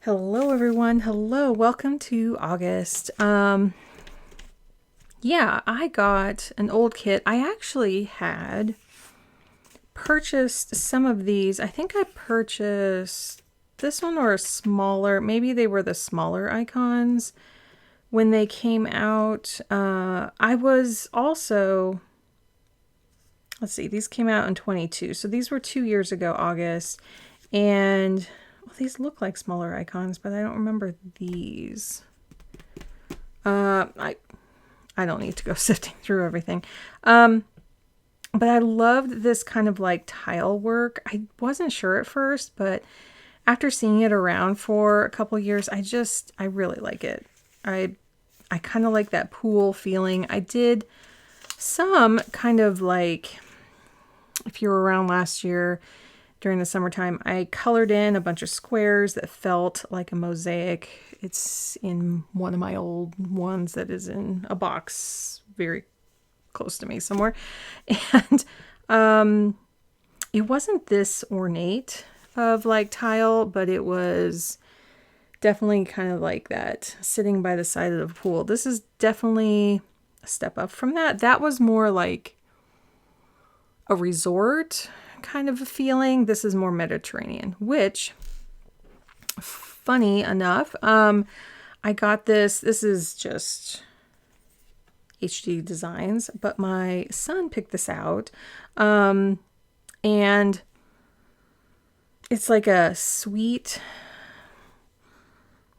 Hello everyone. Hello. Welcome to August. Yeah, I got an old kit. I actually had purchased some of these. I think I purchased this one or a smaller. Maybe they were the smaller icons when they came out. I was also, let's see, these came out in 22. So these were 2 years ago, August. And well, these look like smaller icons, but I don't remember these. I don't need to go sifting through everything. But I loved this kind of like tile work. I wasn't sure at first, but after seeing it around for a couple years, I really like it. I kind of like that pool feeling. I did some kind of like, if you were around last year during the summertime, I colored in a bunch of squares that felt like a mosaic. It's in one of my old ones that is in a box very close to me somewhere. And it wasn't this ornate of like tile, but it was definitely kind of like that sitting by the side of the pool. This is definitely a step up from that. That was more like a resort kind of a feeling. This is more Mediterranean, which, funny enough, I got this. This is just HD Designs, but my son picked this out. And it's like a sweet,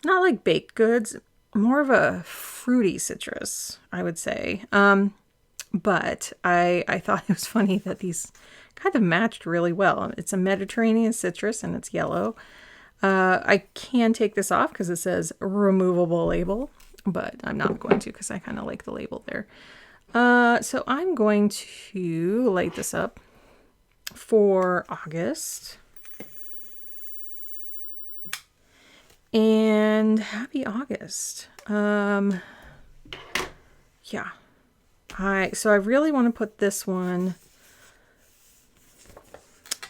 not like baked goods, more of a fruity citrus, I would say. But I thought it was funny that these kind of matched really well. It's a Mediterranean citrus and it's yellow. I can take this off because it says removable label, but I'm not going to because I kind of like the label there. So I'm going to light this up for August. And happy August. Yeah. So I really want to put this one.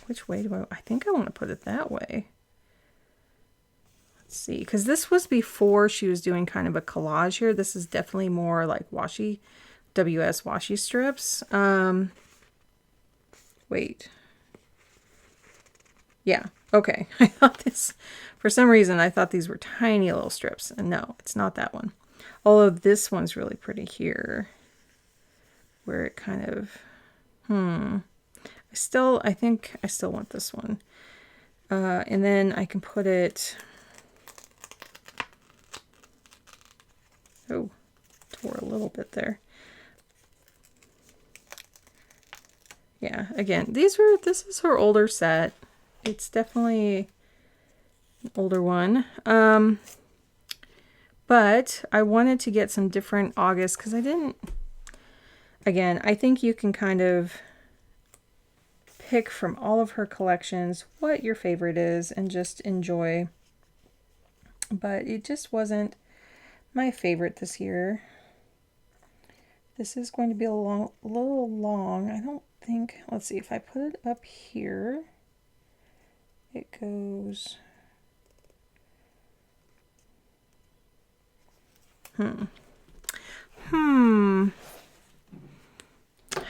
Which way do I think I want to put it that way. Let's see, because this was before she was doing kind of a collage here. This is definitely more like WASHI, WASHI strips. Wait. Yeah, okay. I thought this, for some reason, I thought these were tiny little strips. And no, it's not that one. Although this one's really pretty here. Where it kind of, I think I still want this one. And then I can put it, oh, tore a little bit there. Yeah, again, this is her older set. It's definitely an older one. But I wanted to get some different August because I didn't, again, I think you can kind of pick from all of her collections what your favorite is and just enjoy. But it just wasn't my favorite this year. This is going to be a little long. I don't think, let's see, if I put it up here, it goes,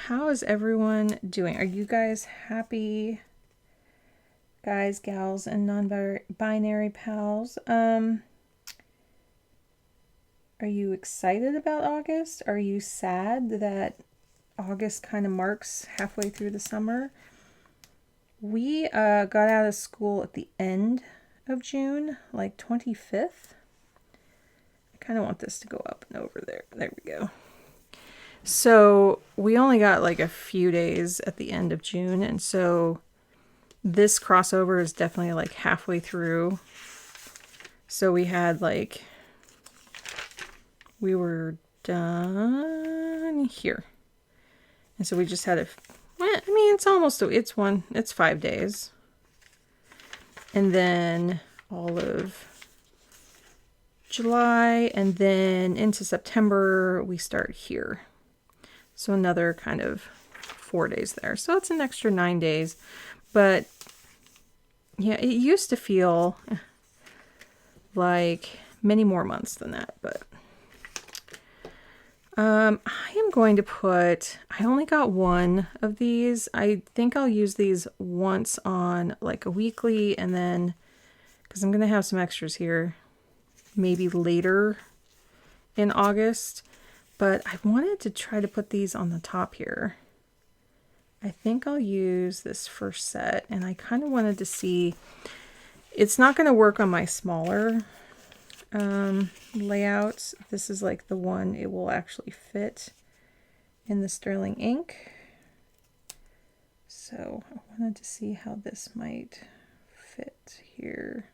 How is everyone doing? Are you guys happy? Guys, gals, and non-binary pals. Are you excited about August? Are you sad that August kind of marks halfway through the summer? We got out of school at the end of June, like 25th. I kind of want this to go up and over there. There we go. So we only got like a few days at the end of June, and so this crossover is definitely like halfway through. So we had like, we were done here. And so we just had I mean, it's 5 days. And then all of July, and then into September, we start here. So another kind of 4 days there. So it's an extra 9 days. But yeah, it used to feel like many more months than that, but I am going to put, I only got one of these. I think I'll use these once on like a weekly, and then, because I'm going to have some extras here, maybe later in August, but I wanted to try to put these on the top here. I think I'll use this first set, and I kind of wanted to see, it's not going to work on my smaller layouts. This is like the one it will actually fit in the sterling ink. So I wanted to see how this might fit here.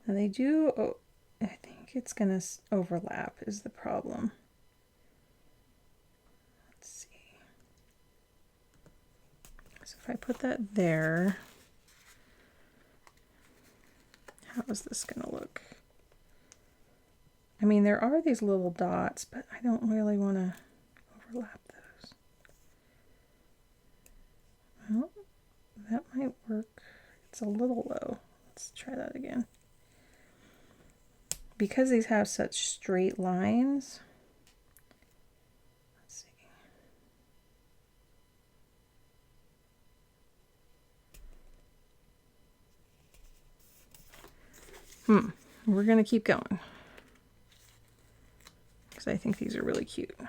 And they do, oh, I think it's going to overlap is the problem. Let's see. So if I put that there, how is this going to look? I mean, there are these little dots, but I don't really want to overlap those. Well, that might work. It's a little low. Let's try that again. Because these have such straight lines, let's see. We're going to keep going, because I think these are really cute. There's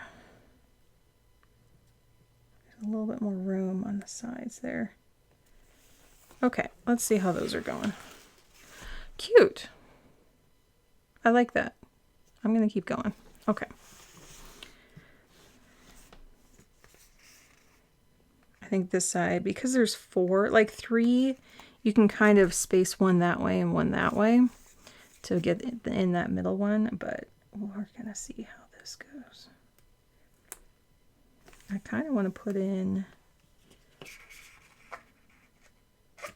a little bit more room on the sides there. Okay, let's see how those are going. Cute. I like that. I'm going to keep going. Okay. I think this side, because there's four, like three, you can kind of space one that way and one that way to get in that middle one, but we're going to see how this goes. I kind of want to put in,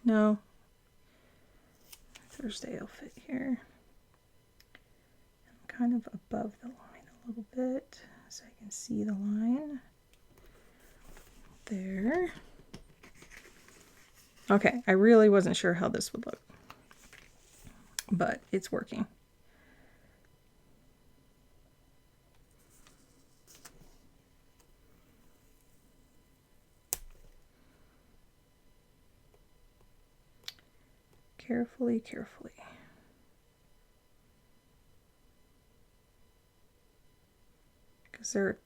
no, Thursday will fit here. I'm kind of above the line a little bit so I can see the line. There. Okay, I really wasn't sure how this would look, but it's working. Carefully, carefully. Because they're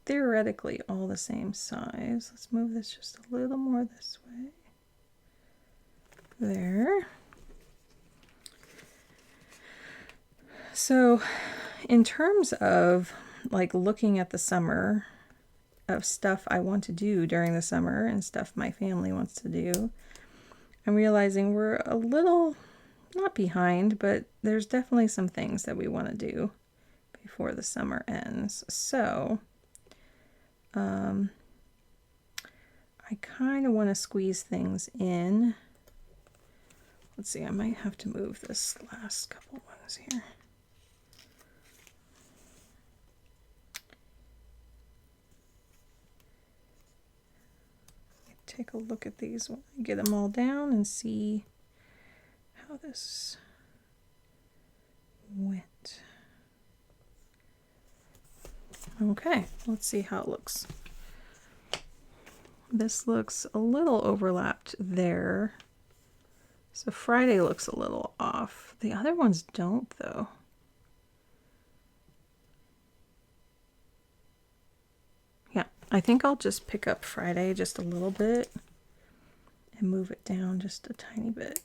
theoretically all the same size. Let's move this just a little more this way. There. So in terms of like looking at the summer of stuff I want to do during the summer and stuff my family wants to do, I'm realizing we're a little, not behind, but there's definitely some things that we want to do before the summer ends. So I kind of want to squeeze things in. Let's see, I might have to move this last couple ones here. Take a look at these when I get them all down and see how this went. Okay, let's see how it looks. This looks a little overlapped there. So Friday looks a little off. The other ones don't though. I think I'll just pick up Friday just a little bit and move it down just a tiny bit.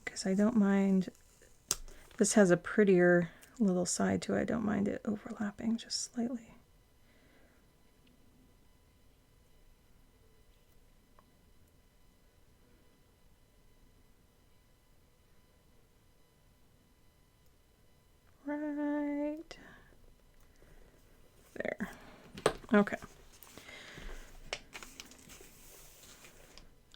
Because I don't mind, this has a prettier little side to it. I don't mind it overlapping just slightly. Right there. Okay.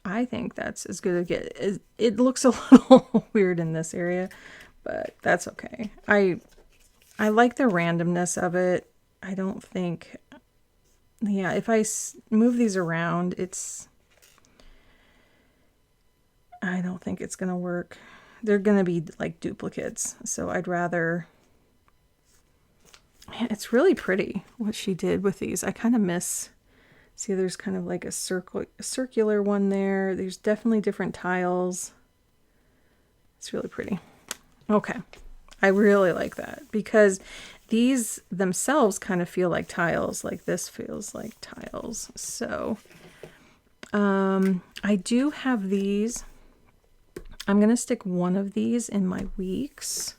I think that's as good as it gets. It looks a little weird in this area, but that's okay. I like the randomness of it. I don't think, yeah, if I move these around, it's, I don't think it's going to work. They're going to be like duplicates. So I'd rather... Man, it's really pretty what she did with these. I kind of miss... See, there's kind of like a circular one there. There's definitely different tiles. It's really pretty. Okay. I really like that because these themselves kind of feel like tiles. Like this feels like tiles. So I do have these. I'm going to stick one of these in my weeks.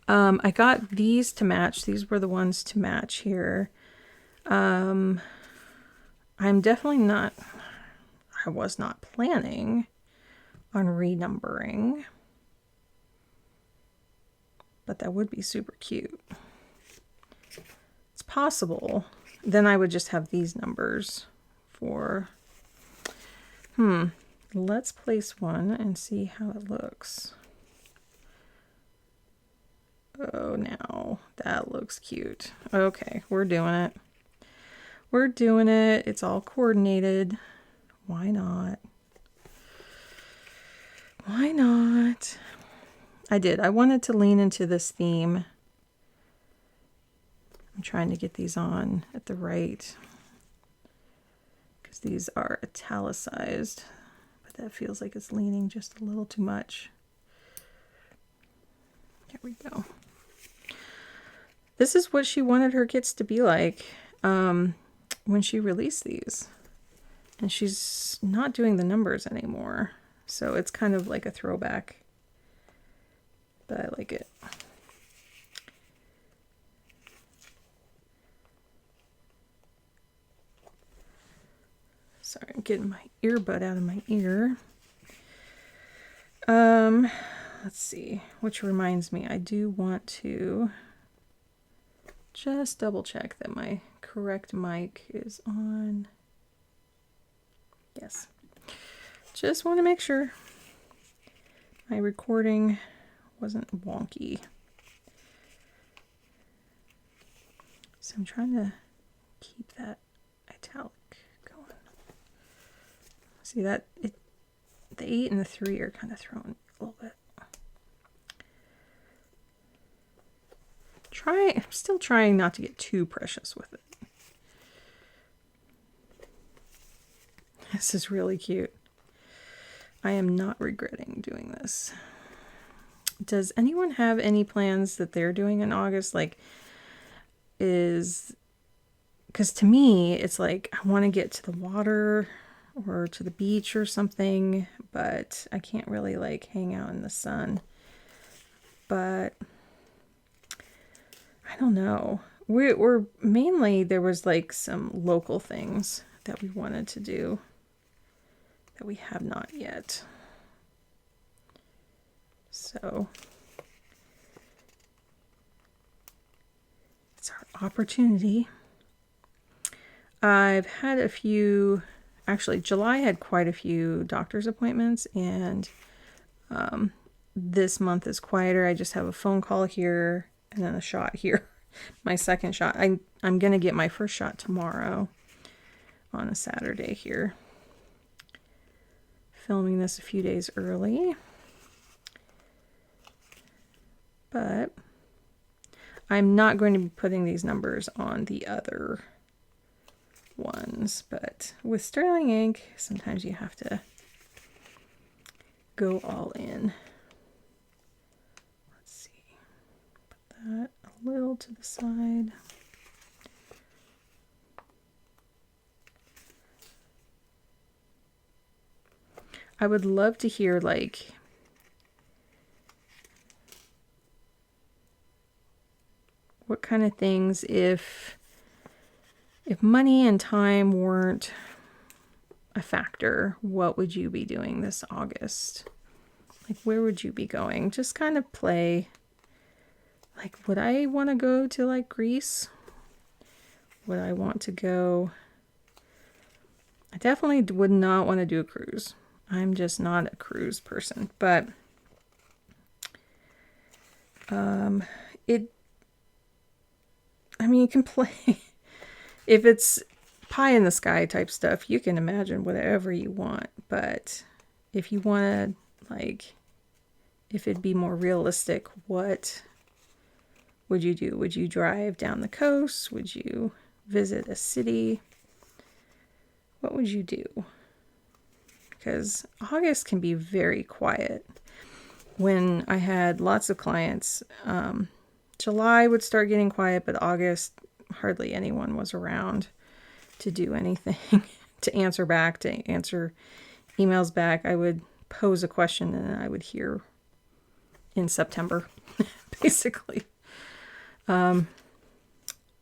I got these to match. These were the ones to match here. I'm definitely not, I was not planning on renumbering, but that would be super cute. It's possible. Then I would just have these numbers for, let's place one and see how it looks. Oh, now that looks cute. Okay, we're doing it. We're doing it. It's all coordinated. Why not? Why not? I wanted to lean into this theme. I'm trying to get these on at the right, because these are italicized, but that feels like it's leaning just a little too much. There we go. This is what she wanted her kits to be like. When she released these, and she's not doing the numbers anymore, so it's kind of like a throwback, but I like it. Sorry, I'm getting my earbud out of my ear. Let's see, which reminds me, I do want to just double check that my correct mic is on. Yes. Just want to make sure my recording wasn't wonky. So I'm trying to keep that italic going. See that the 8 and the 3 are kind of thrown a little bit. I'm still trying not to get too precious with it. This is really cute. I am not regretting doing this. Does anyone have any plans that they're doing in August? Like, because to me, it's like, I want to get to the water or to the beach or something, but I can't really like hang out in the sun. But I don't know. We're mainly, there was like some local things that we wanted to do that we have not yet. So it's our opportunity. I've had a few, actually July had quite a few doctor's appointments, and this month is quieter. I just have a phone call here and then a shot here. My second shot. I'm going to get my first shot tomorrow on a Saturday here. Filming this a few days early. But I'm not going to be putting these numbers on the other ones. But with Sterling ink, sometimes you have to go all in. Let's see. Put that a little to the side. I would love to hear like what kind of things, if money and time weren't a factor, what would you be doing this August? Like, where would you be going? Just kind of play. Like, would I want to go to like Greece? Would I want to go? I definitely would not want to do a cruise. I'm just not a cruise person, but I mean, you can play if it's pie in the sky type stuff, you can imagine whatever you want, but if you want to like, if it'd be more realistic, what would you do? Would you drive down the coast? Would you visit a city? What would you do? Because August can be very quiet. When I had lots of clients, July would start getting quiet, but August, hardly anyone was around to do anything, to answer back, to answer emails back. I would pose a question and I would hear in September, basically. And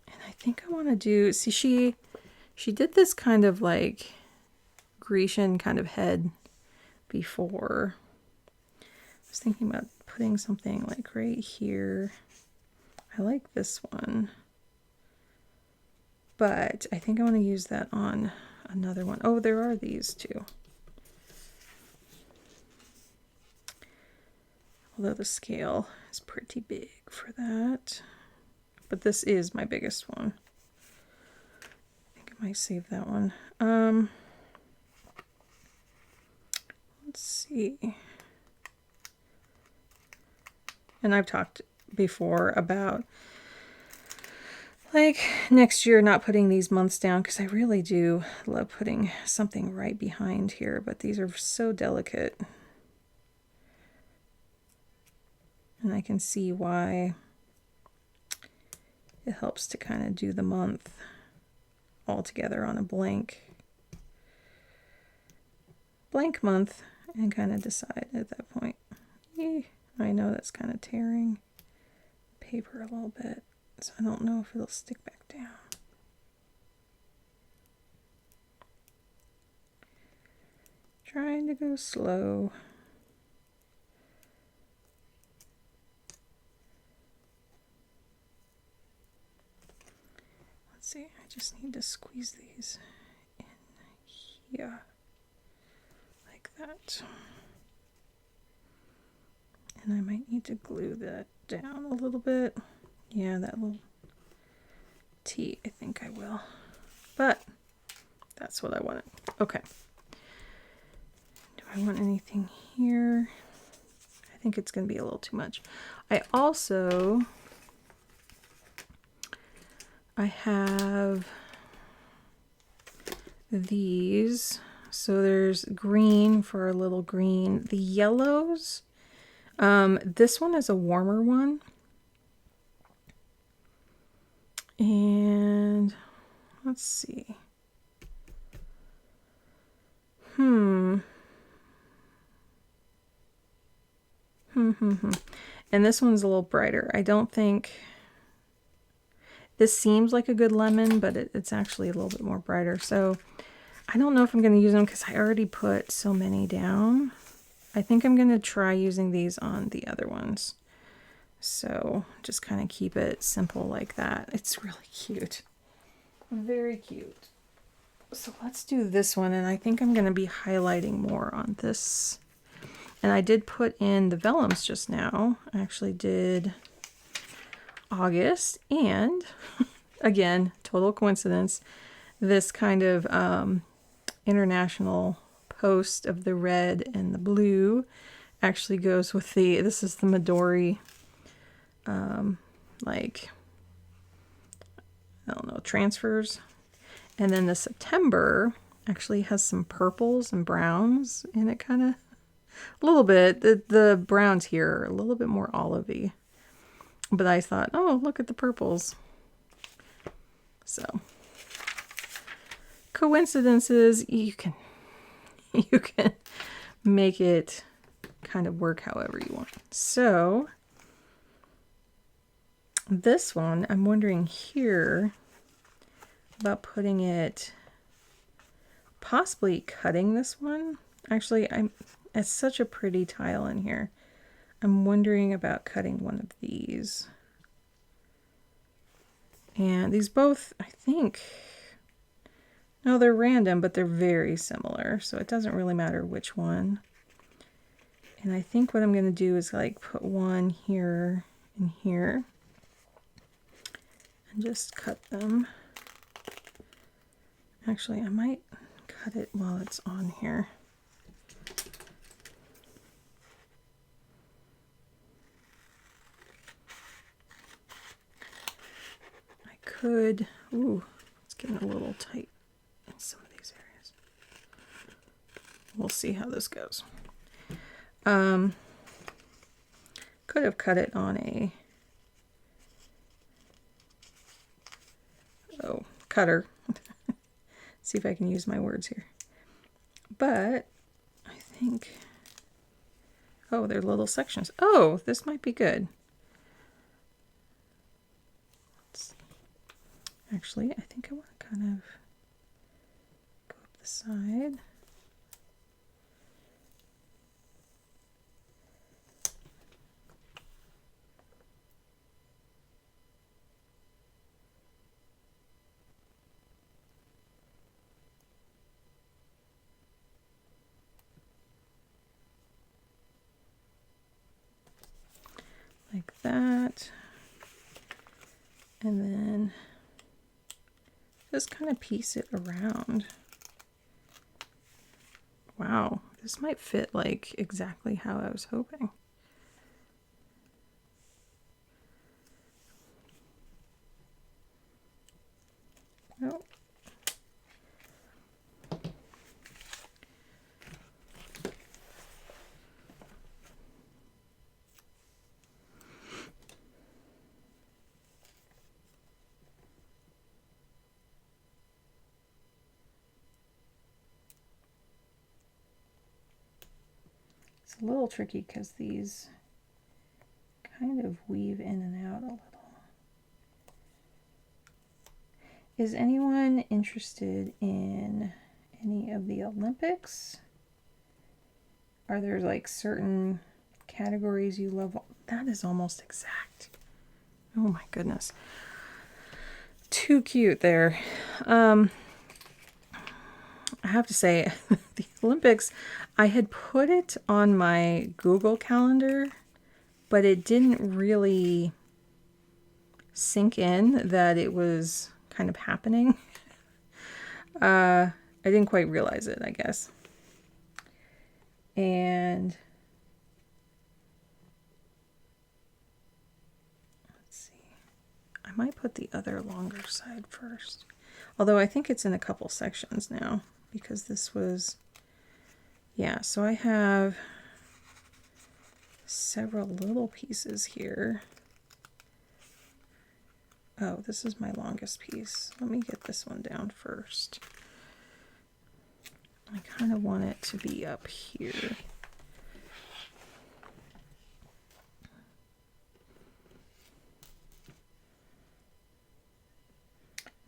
I think I want to do, see, she did this kind of like Grecian kind of head before. I was thinking about putting something like right here. I like this one, but I think I want to use that on another one. Oh, there are these too. Although the scale is pretty big for that. But this is my biggest one. I think I might save that one. Let's see. And I've talked before about like next year not putting these months down, because I really do love putting something right behind here, but these are so delicate. And I can see why it helps to kind of do the month all together on a blank month and kind of decide at that point. I know that's kind of tearing paper a little bit, so I don't know if it'll stick back down. Trying to go slow. Let's see, I just need to squeeze these in here like that. And I might need to glue that down a little bit. Yeah, that little T, I think I will. But that's what I wanted. Okay. Do I want anything here? I think it's going to be a little too much. I have these. So there's green for a little green. The yellows, this one is a warmer one. And let's see. And this one's a little brighter. I don't think this seems like a good lemon, but it's actually a little bit more brighter. So I don't know if I'm going to use them because I already put so many down. I think I'm going to try using these on the other ones. So just kind of keep it simple like that. It's really cute. Very cute. So let's do this one, and I think I'm going to be highlighting more on this. And I did put in the vellums just now. I actually did August, and again, total coincidence, this kind of international post of the red and the blue actually goes with this is the Midori, like, I don't know, transfers. And then the September actually has some purples and browns in it, kind of. A little bit. The browns here are a little bit more olivey. But I thought, oh, look at the purples. So, coincidences, you can make it kind of work however you want. So, this one, I'm wondering here about putting it, possibly cutting this one. Actually, it's such a pretty tile in here. I'm wondering about cutting one of these. And these both, I think, no, they're random, but they're very similar. So it doesn't really matter which one. And I think what I'm going to do is like put one here and here. And just cut them. Actually, I might cut it while it's on here. could, ooh, it's getting a little tight in some of these areas. We'll see how this goes. Could have cut it on a, cutter. See if I can use my words here. But I think, oh, they're little sections. Oh, this might be good. Actually, I think I want to kind of go up the side. Like that. And then just kind of piece it around. Wow, this might fit like exactly how I was hoping. Oh. It's a little tricky because these kind of weave in and out a little. Is anyone interested in any of the Olympics? Are there like certain categories you love? That is almost exact. Oh my goodness. Too cute there. I have to say, the Olympics, I had put it on my Google Calendar, but it didn't really sink in that it was kind of happening. I didn't quite realize it, I guess. And let's see. I might put the other longer side first. Although I think it's in a couple sections now because this was, yeah, so I have several little pieces here. Oh, this is my longest piece. Let me get this one down first. I kind of want it to be up here.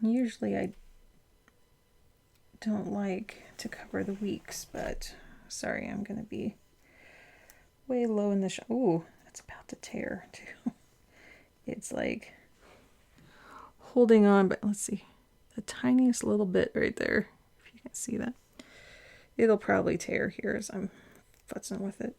Usually I don't like to cover the weeks, but sorry, I'm going to be way low in the ooh, it's about to tear too. It's like holding on, but let's see, the tiniest little bit right there, if you can see that. It'll probably tear here as I'm futzing with it.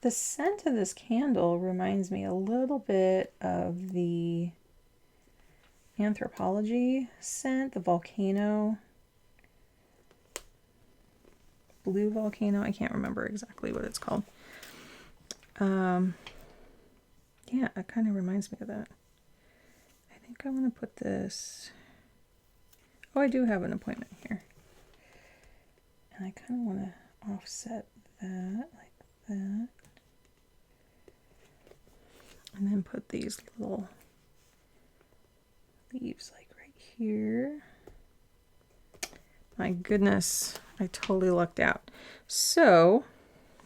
The scent of this candle reminds me a little bit of the Anthropology scent, the volcano, blue volcano. I can't remember exactly what it's called. Yeah, it kind of reminds me of that. I think I'm going to put this, oh, I do have an appointment here. And I kind of want to offset that like that. And then put these little leaves like right here. My goodness, I totally lucked out. So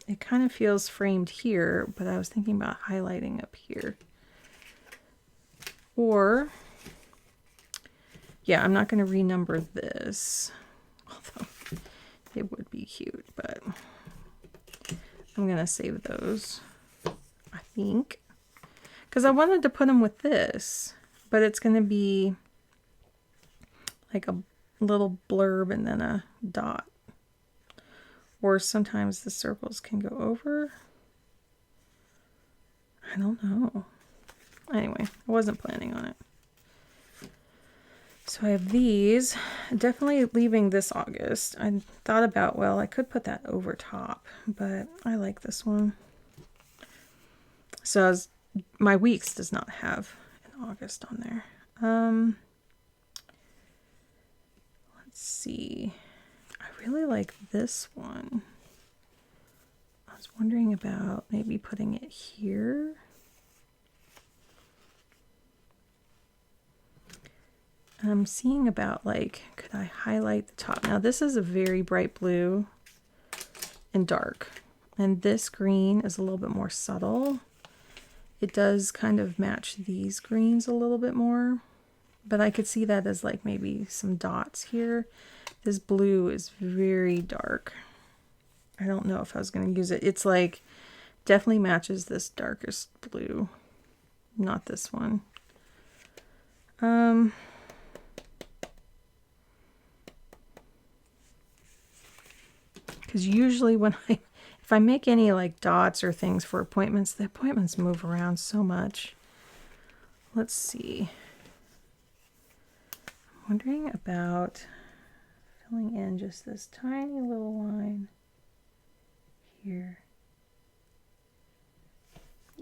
it kind of feels framed here, but I was thinking about highlighting up here. Or, yeah, I'm not going to renumber this, although it would be cute, but I'm going to save those, I think. Because I wanted to put them with this, but it's going to be like a little blurb and then a dot. Or sometimes the circles can go over. I don't know. Anyway, I wasn't planning on it. So I have these, definitely leaving this August. I thought about, well, I could put that over top, but I like this one. So my weeks does not have an August on there. Let's see. I really like this one. I was wondering about maybe putting it here. I'm seeing about like, could I highlight the top? Now this is a very bright blue and dark, and this green is a little bit more subtle. It does kind of match these greens a little bit more, but I could see that as like maybe some dots here. This blue is very dark. I don't know if I was going to use it. It's like definitely matches this darkest blue, not this one. Because usually when if I make any like dots or things for appointments, the appointments move around so much. Let's see. I'm wondering about filling in just this tiny little line here.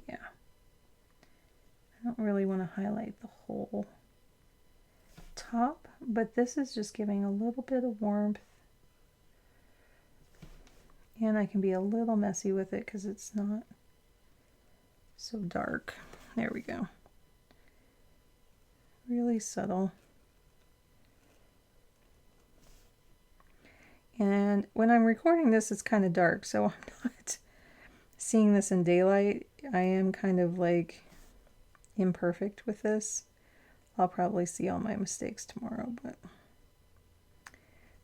Yeah. I don't really want to highlight the whole top, but this is just giving a little bit of warmth. And I can be a little messy with it because it's not so dark. There we go. Really subtle. And when I'm recording this, it's kind of dark, so I'm not seeing this in daylight. I am kind of like imperfect with this. I'll probably see all my mistakes tomorrow, but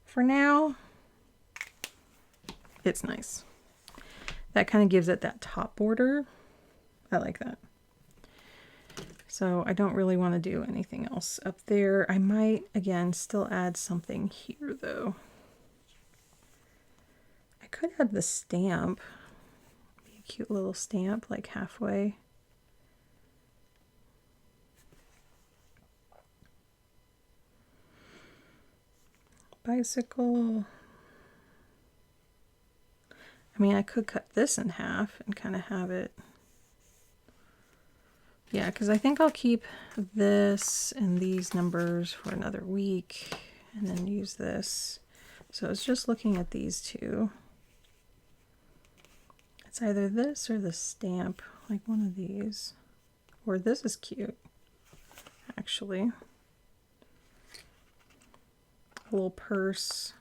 for now, it's nice. That kind of gives it that top border. I like that. So I don't really want to do anything else up there. I might, again, still add something here, though. I could add the stamp. Be a cute little stamp, like halfway. Bicycle. I mean, I could cut this in half and kind of have it. Yeah, because I think I'll keep this and these numbers for another week and then use this. So it's just looking at these two. It's either this or the stamp, like one of these. Or this is cute, actually. A little purse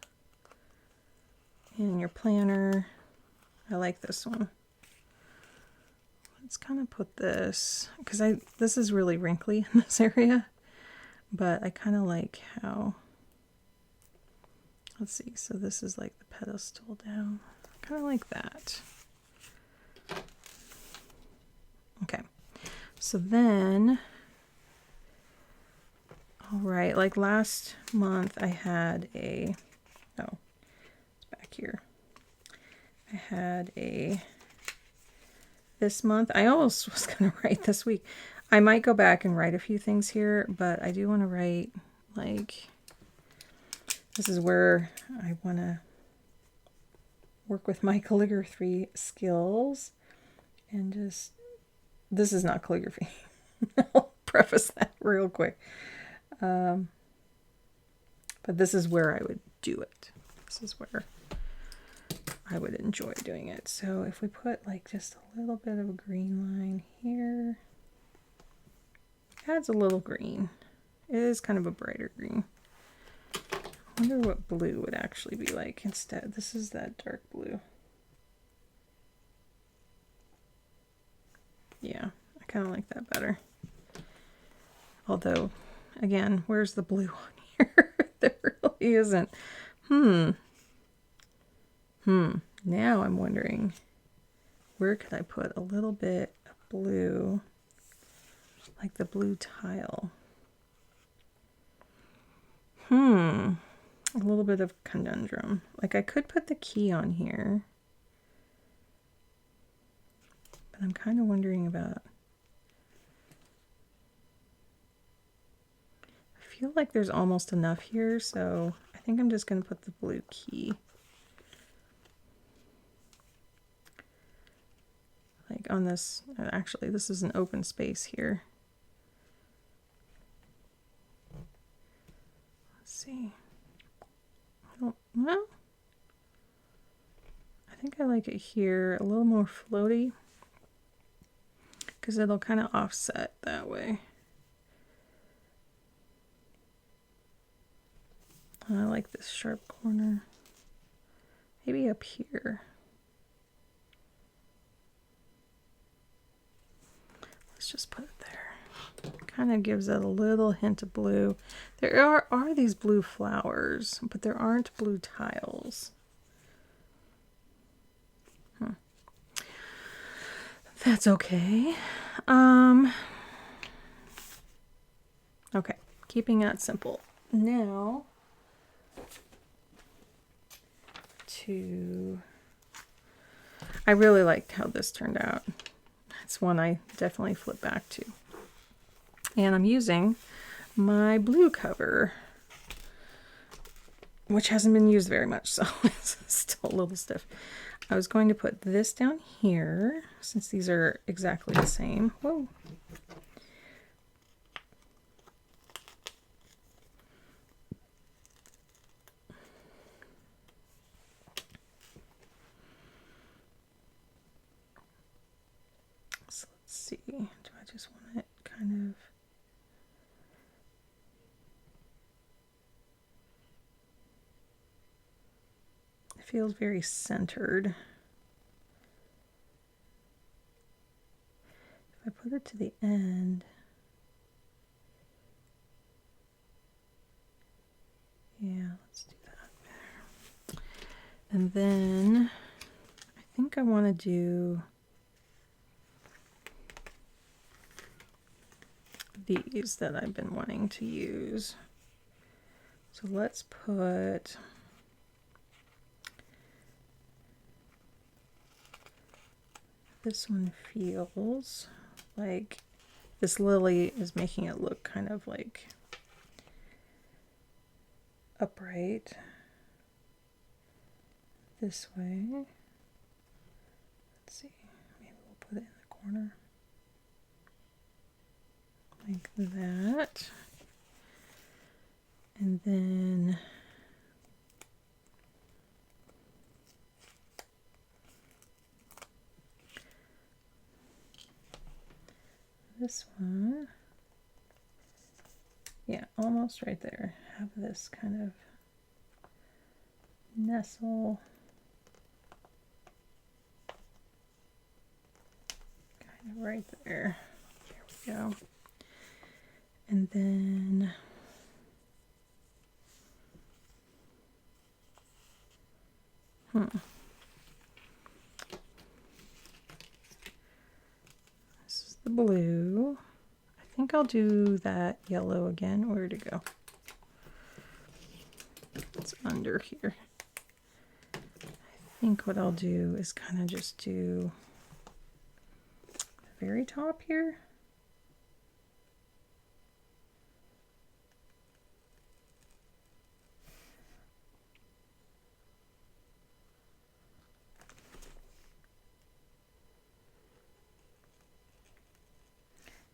in your planner. I like this one. Let's kind of put this, because this is really wrinkly in this area, but I kind of like how, let's see, so this is like the pedestal down. I kind of like that. Okay, so then, all right, like last month I had a, oh, it's back here. I had this month, I almost was going to write this week. I might go back and write a few things here, but I do want to write, like, this is where I want to work with my calligraphy skills and just, this is not calligraphy. I'll preface that real quick. But this is where I would do it. This is where I would enjoy doing it. So if we put like just a little bit of a green line here, adds a little green. It is kind of a brighter green. I wonder what blue would actually be like instead. This is that dark blue. Yeah, I kind of like that better. Although, again, where's the blue on here? There really isn't. Now I'm wondering, where could I put a little bit of blue, like the blue tile? A little bit of conundrum. Like I could put the key on here, but I'm kind of wondering about, I feel like there's almost enough here, so I think I'm just going to put the blue key. Like on this, actually this is an open space here. Let's see. Well, I think I like it here a little more floaty because it'll kind of offset that way. I like this sharp corner. Maybe up here. Let's just put it there. Kind of gives it a little hint of blue. There are these blue flowers, but there aren't blue tiles. That's okay. Okay, keeping that simple. Now, I really liked how this turned out. It's one I definitely flip back to. And I'm using my blue cover, which hasn't been used very much, so it's still a little stiff. I was going to put this down here, since these are exactly the same. Whoa. So let's see, do I just want it kind of... It feels very centered. If I put it to the end, yeah, let's do that. And then I think I want to do these that I've been wanting to use. So let's put this one. Feels like this lily is making it look kind of like upright this way. Let's see, maybe we'll put it in the corner like that. And then this one, yeah, almost right there. Have this kind of nestle kind of right there. There we go. And then this is the blue. I think I'll do that yellow again. Where'd it go? It's under here. I think what I'll do is kind of just do the very top here.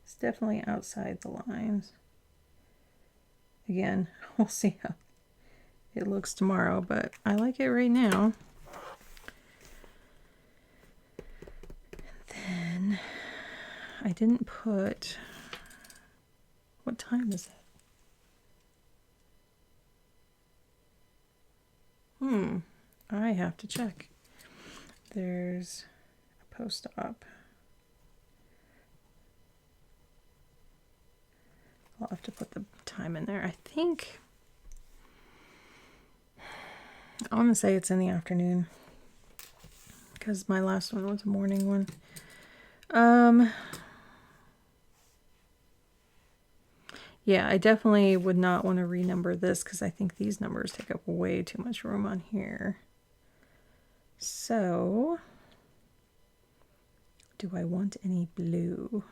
It's definitely outside the lines. Again, we'll see how it looks tomorrow, but I like it right now. And then I didn't put, what time is it? I have to check. There's a post-op. I'll have to put the time in there. I think, I want to say it's in the afternoon because my last one was a morning one. Yeah, I definitely would not want to renumber this because I think these numbers take up way too much room on here. So, do I want any blue?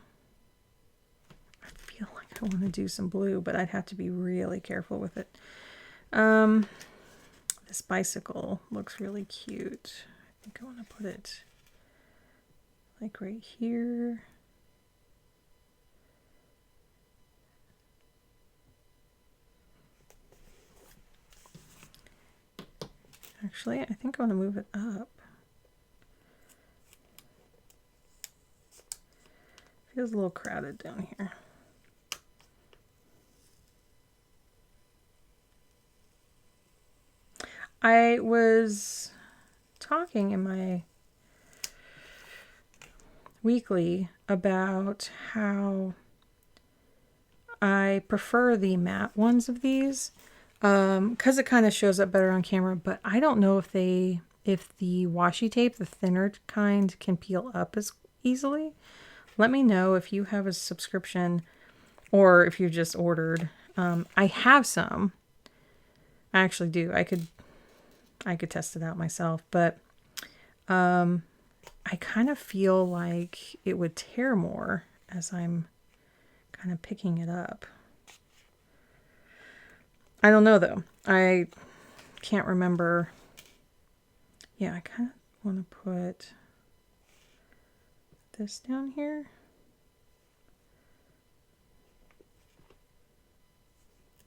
I feel like I want to do some blue, but I'd have to be really careful with it. This bicycle looks really cute. I think I want to put it like right here. Actually, I think I want to move it up. Feels a little crowded down here. I was talking in my weekly about how I prefer the matte ones of these because it kind of shows up better on camera, but I don't know if the washi tape, the thinner kind, can peel up as easily. Let me know if you have a subscription or if you just ordered. I have some. I actually do. I could test it out myself, but I kind of feel like it would tear more as I'm kind of picking it up. I don't know though. I can't remember. Yeah, I kind of want to put this down here.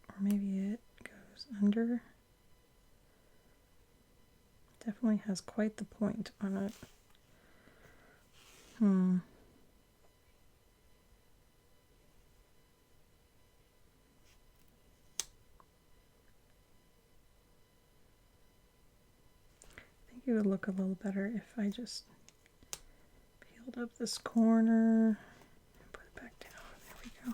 Or maybe it goes under. Definitely has quite the point on it. I think it would look a little better if I just peeled up this corner and put it back down. There we go.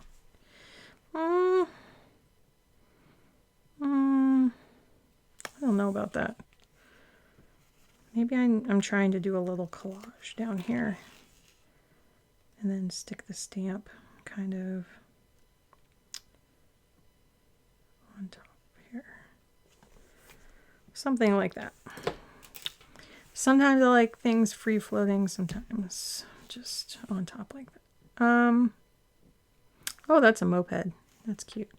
I don't know about that. Maybe I'm trying to do a little collage down here and then stick the stamp kind of on top here. Something like that. Sometimes I like things free floating, sometimes just on top like that. Oh, that's a moped. That's cute.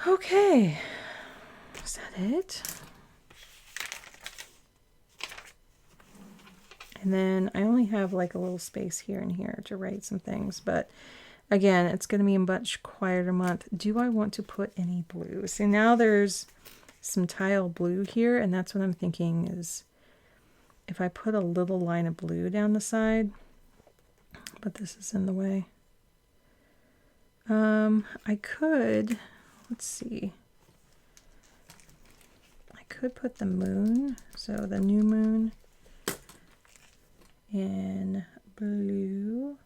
Okay. Is that it? And then I only have like a little space here and here to write some things, but again, it's going to be a much quieter month. Do I want to put any blue? See, now there's some tile blue here, and that's what I'm thinking is if I put a little line of blue down the side, but this is in the way. I could, let's see. I could put the moon, so the new moon, in blue,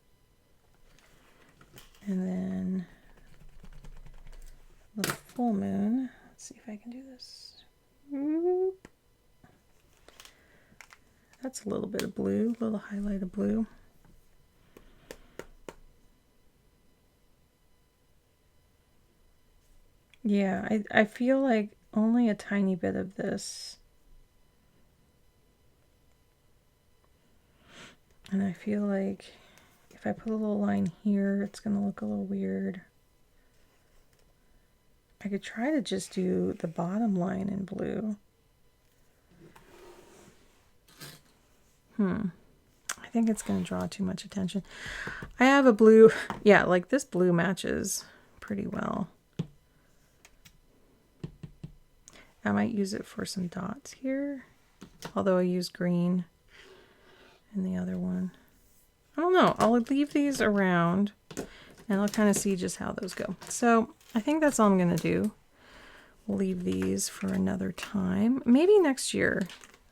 and then the full moon. Let's see if I can do this. That's a little bit of blue, a little highlight of blue. Yeah, I feel like only a tiny bit of this. And I feel like if I put a little line here, it's going to look a little weird. I could try to just do the bottom line in blue. I think it's going to draw too much attention. I have a blue, yeah, like this blue matches pretty well. I might use it for some dots here, although I use green in the other one. I don't know. I'll leave these around and I'll kind of see just how those go. So I think that's all I'm going to do. We'll leave these for another time. Maybe next year.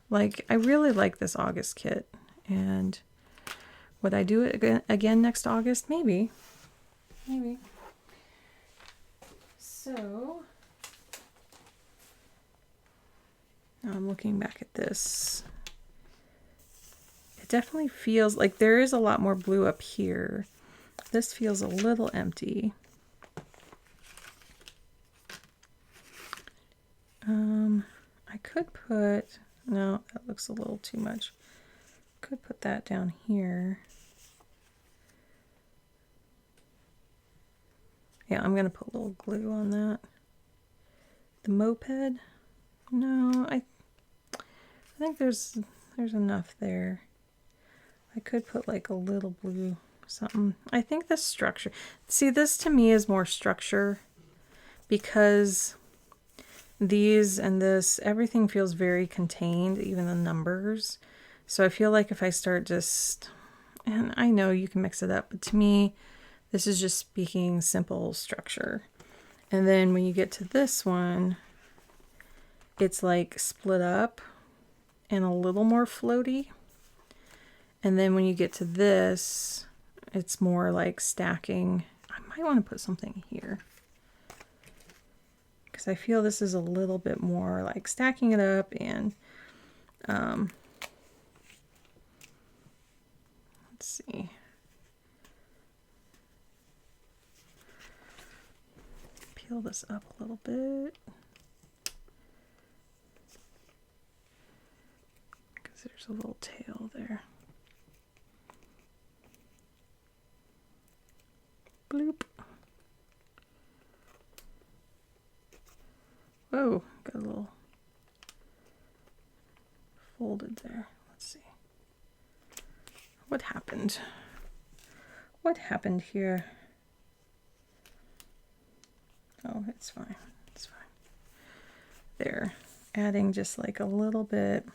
Like, I really like this August kit. And would I do it again next August? Maybe. Maybe. So now I'm looking back at this. It definitely feels like there is a lot more blue up here. This feels a little empty. I could put, no, that looks a little too much. Could put that down here. Yeah, I'm going to put a little glue on that. The moped? No, I think there's enough there. I could put like a little blue something. I think the structure, see, this to me is more structure, because these and this, everything feels very contained, even the numbers. So I feel like if I start just, and I know you can mix it up, but to me, this is just speaking simple structure. And then when you get to this one, it's like split up and a little more floaty. And then when you get to this, it's more like stacking. I might want to put something here, because I feel this is a little bit more like stacking it up. And let's see. Peel this up a little bit, because there's a little tail there. Bloop. Whoa, got a little folded there. Let's see. What happened? What happened here? Oh, it's fine. It's fine. There. Adding just like a little bit.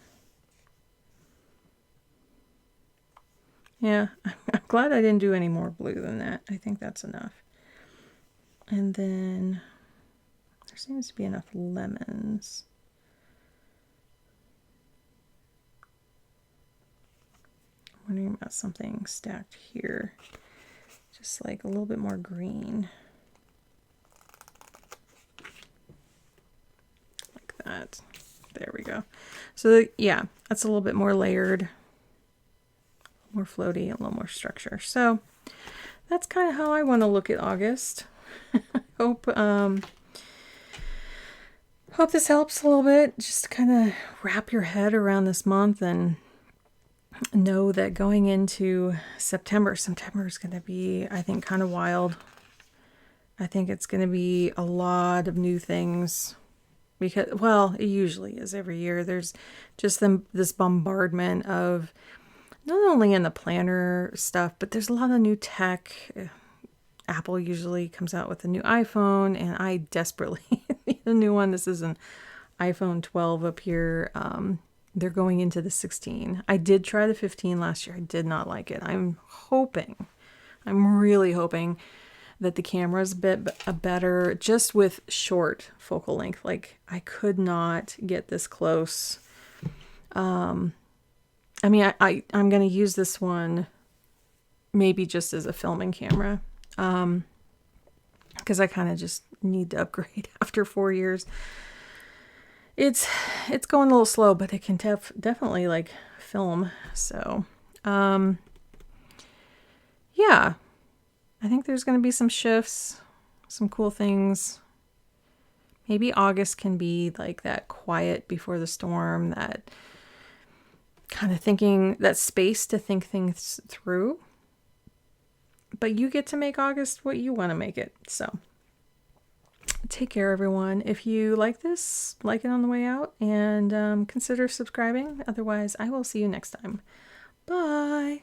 Yeah, I'm glad I didn't do any more blue than that. I think that's enough. And then there seems to be enough lemons. I'm wondering about something stacked here. Just like a little bit more green. Like that. There we go. So yeah, that's a little bit more layered. More floaty, a little more structure. So that's kind of how I want to look at August. Hope this helps a little bit. Just kind of wrap your head around this month and know that going into September is going to be, I think, kind of wild. I think it's going to be a lot of new things, because, well, it usually is every year. There's just this bombardment of not only in the planner stuff, but there's a lot of new tech. Apple usually comes out with a new iPhone, and I desperately need a new one. This is an iPhone 12 up here. They're going into the 16. I did try the 15 last year. I did not like it. I'm really hoping that the camera's a bit better, just with short focal length. Like, I could not get this close. I mean, I'm going to use this one maybe just as a filming camera, because I kind of just need to upgrade after 4 years. It's going a little slow, but it can definitely like film. So, yeah, I think there's going to be some shifts, some cool things. Maybe August can be like that quiet before the storm, that kind of thinking, that space to think things through. But you get to make August what you want to make it. So take care, everyone. If you like this, like it on the way out, and consider subscribing. Otherwise, I will see you next time. Bye.